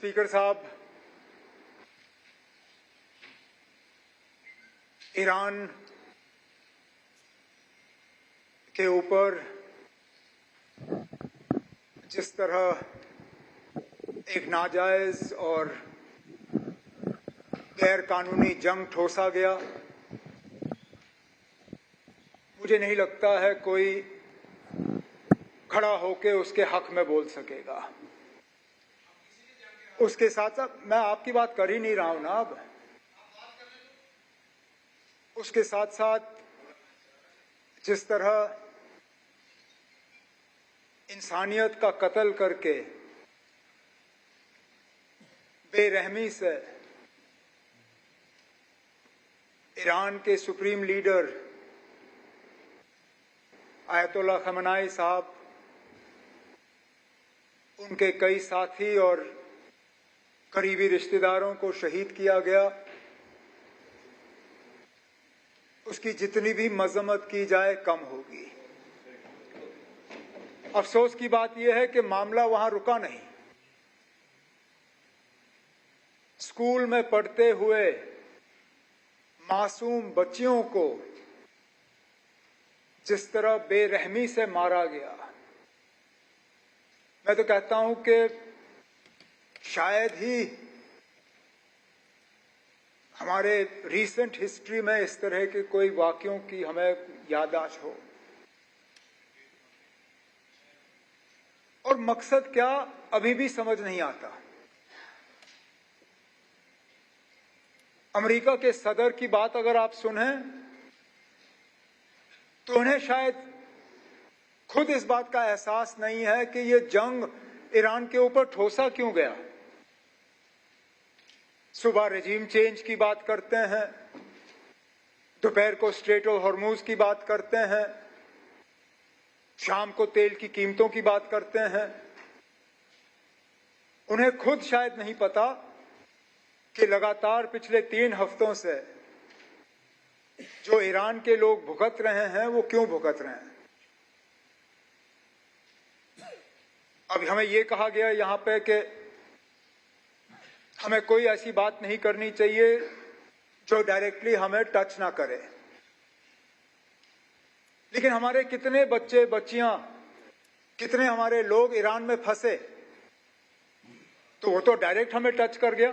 Speaker साहब, Iran के ऊपर जिस तरह एक नाजायज और गैर कानूनी जंग ठोसा गया, मुझे नहीं लगता है कोई खड़ा होकर उसके हक में बोल सकेगा। उसके साथ साथ मैं आपकी बात कर ही नहीं रहा हूं ना अब। उसके साथ साथ जिस तरह इंसानियत का कत्ल करके बेरहमी से ईरान के सुप्रीम लीडर आयतुल्लाह खamenei साहब, उनके कई साथी और करीबी रिश्तेदारों को शहीद किया गया, उसकी जितनी भी मजम्मत की जाए कम होगी। अफसोस की बात यह है कि मामला वहां रुका नहीं। स्कूल में पढ़ते हुए मासूम बच्चियों को जिस तरह बेरहमी से मारा गया, मैं तो कहता हूं कि शायद ही हमारे रीसेंट हिस्ट्री में इस तरह के कोई वाकयों की हमें याददाश्त हो। और मकसद क्या, अभी भी समझ नहीं आता। अमेरिका के सदर की बात अगर आप सुनें तो उन्हें शायद खुद इस बात का एहसास नहीं है कि ये जंग ईरान के ऊपर ठोसा क्यों गया। सुबह रेजिम चेंज की बात करते हैं, दोपहर को स्ट्रेट ऑफ हॉर्मुज की बात करते हैं, शाम को तेल की कीमतों की बात करते हैं। उन्हें खुद शायद नहीं पता कि लगातार पिछले 3 हफ्तों से जो ईरान के लोग भुगत रहे हैं वो क्यों भुगत रहे हैं। अब हमें ये कहा गया यहां पे कि हमें कोई ऐसी बात नहीं करनी चाहिए जो डायरेक्टली हमें टच ना करे। लेकिन हमारे कितने बच्चे बच्चियां, कितने हमारे लोग ईरान में फंसे, तो वो तो डायरेक्ट हमें टच कर गया।